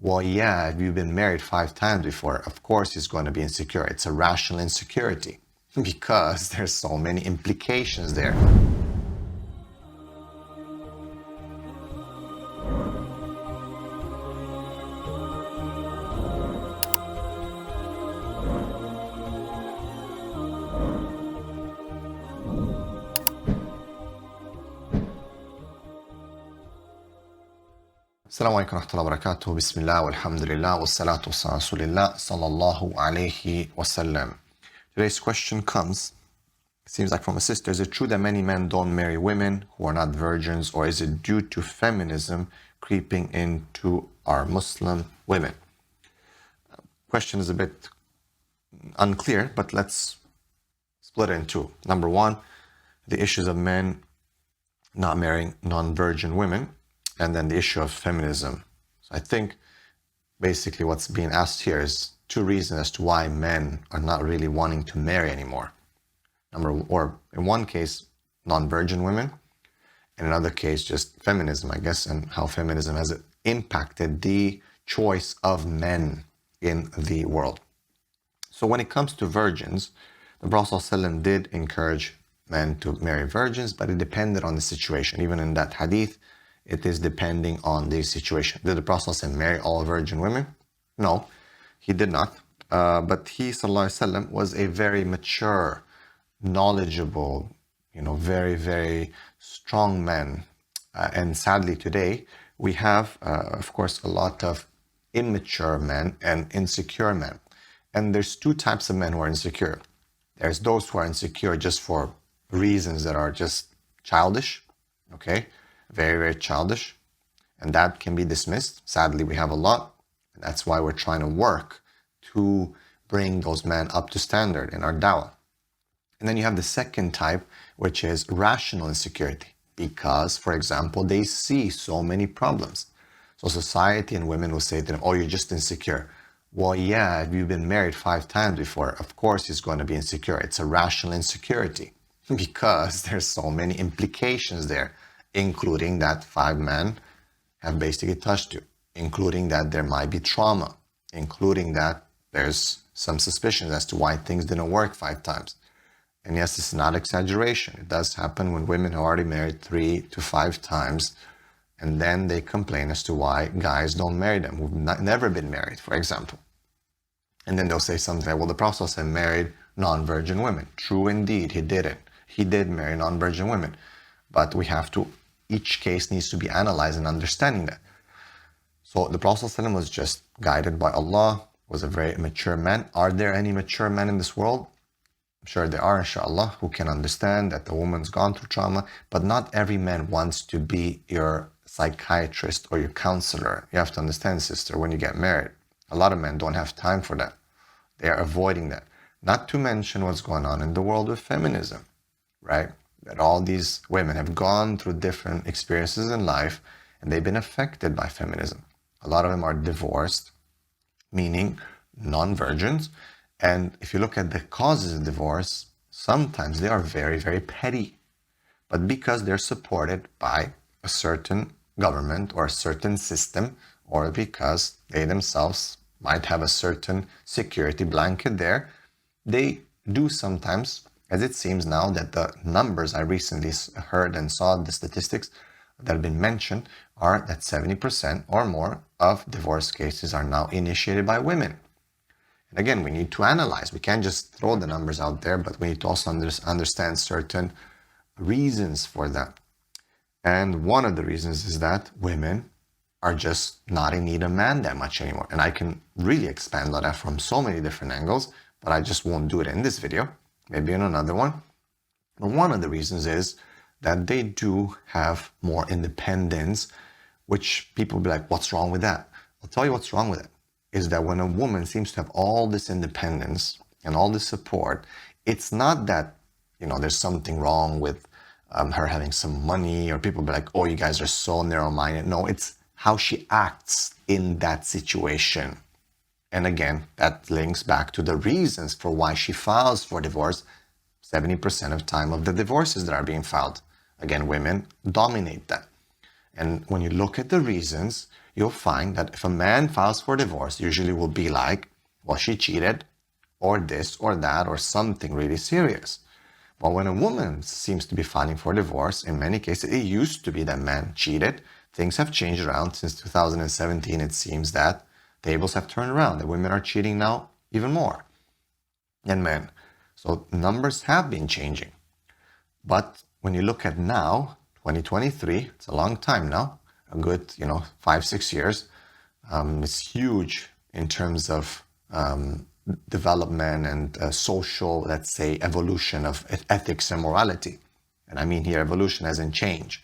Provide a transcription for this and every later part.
well, yeah, if you've been married 5 times before, of course he's going to be insecure. It's a rational insecurity because there's so many implications there. Assalamu alaikum wa rahmatullahi wa barakatuh. Bismillah, walhamdulillah, wassalatu wassalamu rasulillah, sallallahu alayhi wasallam. Today's question comes, it seems like from a sister, is it true that many men don't marry women who are not virgins, or is it due to feminism creeping into our Muslim women? Question is a bit unclear, but let's split it in two. Number one, the issues of men not marrying non-virgin women, and then the issue of feminism. So I think basically what's being asked here is two reasons as to why men are not really wanting to marry anymore. Or in one case, non-virgin women, in another case, just feminism, I guess, and how feminism has impacted the choice of men in the world. So when it comes to virgins, the Prophet ﷺ did encourage men to marry virgins, but it depended on the situation. Even in that hadith, it is depending on the situation. Did the Prophet ﷺ marry all virgin women? No, he did not. But he, sallallahu alaihi wasallam, was a very mature, knowledgeable, very, very strong man. And sadly today, we have, of course, a lot of immature men and insecure men. And there's two types of men who are insecure. There's those who are insecure just for reasons that are just childish, okay? Very, very childish, and that can be dismissed. Sadly, we have a lot, and that's why we're trying to work to bring those men up to standard in our dawah. And then you have the second type, which is rational insecurity, because, for example, they see so many problems. So society and women will say to them, oh, you're just insecure. Well, yeah, if you've been married 5 times before, of course he's going to be insecure. It's a rational insecurity because there's so many implications there, including that 5 men have basically touched you, including that there might be trauma, including that there's some suspicions as to why things didn't work 5 times. And yes, it's not exaggeration. It does happen when women are already married 3 to 5 times, and then they complain as to why guys don't marry them who've never been married, for example. And then they'll say something like, well, the Prophet ﷺ married non-virgin women. True indeed, he didn't. He did marry non-virgin women. But we have to, each case needs to be analyzed and understanding that. So the Prophet ﷺ was just guided by Allah, was a very mature man. Are there any mature men in this world? I'm sure there are, inshallah, who can understand that the woman's gone through trauma, but not every man wants to be your psychiatrist or your counselor. You have to understand, sister, when you get married, a lot of men don't have time for that. They are avoiding that. Not to mention what's going on in the world with feminism, right? That all these women have gone through different experiences in life and they've been affected by feminism. A lot of them are divorced, meaning non-virgins. And if you look at the causes of divorce, sometimes they are very, very petty. But because they're supported by a certain government or a certain system, or because they themselves might have a certain security blanket there, they do sometimes, as it seems now that the numbers I recently heard and saw, the statistics that have been mentioned, are that 70% or more of divorce cases are now initiated by women. And again, we need to analyze. We can't just throw the numbers out there, but we need to also understand certain reasons for that. And one of the reasons is that women are just not in need of man that much anymore. And I can really expand on that from so many different angles, but I just won't do it in this video, maybe in another one. But one of the reasons is that they do have more independence, which people will be like, what's wrong with that? I'll tell you what's wrong with it, is that when a woman seems to have all this independence and all this support, it's not that, there's something wrong with her having some money, or people be like, oh, you guys are so narrow-minded. No, it's how she acts in that situation. And again, that links back to the reasons for why she files for divorce. 70% of time of the divorces that are being filed. Again, women dominate that. And when you look at the reasons, you'll find that if a man files for divorce, usually will be like, well, she cheated, or this or that, or something really serious. But when a woman seems to be filing for divorce, in many cases, it used to be that man cheated. Things have changed around since 2017. It seems that tables have turned around, that women are cheating now even more than men. So numbers have been changing. But when you look at now, 2023, it's a long time now, a good, 5-6 years. It's huge in terms of development and social, let's say, evolution of ethics and morality. And I mean here evolution as in change.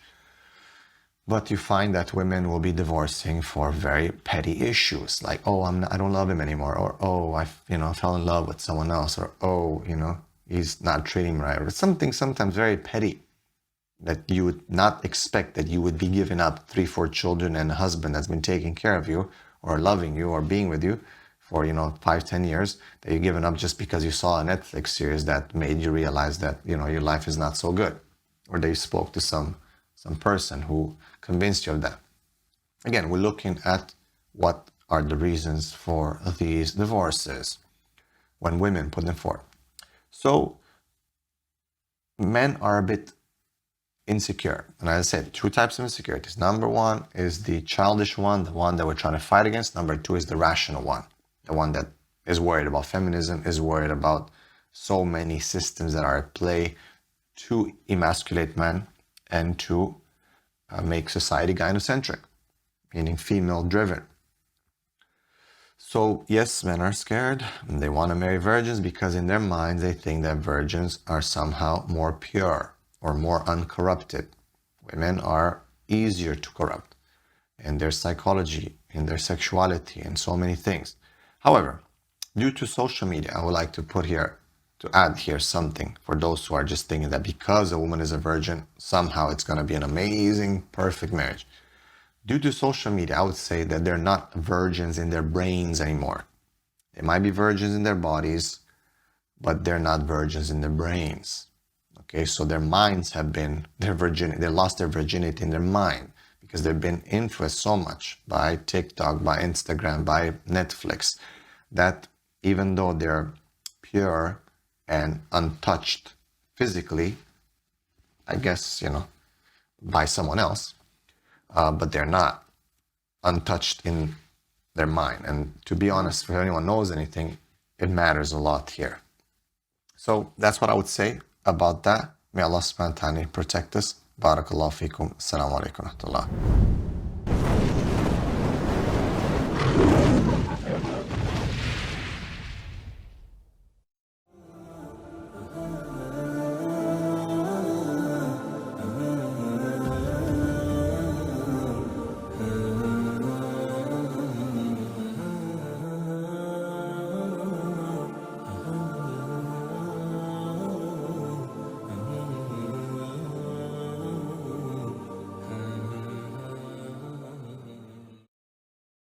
But you find that women will be divorcing for very petty issues, like, oh, I don't love him anymore, or oh, I fell in love with someone else, or oh, he's not treating me right, or something sometimes very petty that you would not expect, that you would be giving up 3-4 children and a husband that's been taking care of you or loving you or being with you for 5-10 years, that you're giving up just because you saw a Netflix series that made you realize that your life is not so good, or that you spoke to some person who convinced you of that. Again, we're looking at what are the reasons for these divorces when women put them forth. So men are a bit insecure. And as I said, 2 types of insecurities. Number 1 is the childish one, the one that we're trying to fight against. Number 2 is the rational one, the one that is worried about feminism, is worried about so many systems that are at play to emasculate men and to make society gynocentric, meaning female-driven. So yes, men are scared, and they want to marry virgins because in their minds they think that virgins are somehow more pure or more uncorrupted. Women are easier to corrupt in their psychology, in their sexuality, and so many things. However, due to social media, I would like to add here something for those who are just thinking that because a woman is a virgin, somehow it's going to be an amazing, perfect marriage. Due to social media, I would say that they're not virgins in their brains anymore. They might be virgins in their bodies, but they're not virgins in their brains. Okay, so their minds have been, they lost their virginity in their mind because they've been influenced so much by TikTok, by Instagram, by Netflix, that even though they're pure and untouched physically, I guess, by someone else, but they're not untouched in their mind. And to be honest, if anyone knows anything, it matters a lot here. So that's what I would say about that. May Allah subhanahu wa ta'ala protect us. Barakallahu feekum. Assalamu alaikum wa rahmatullah.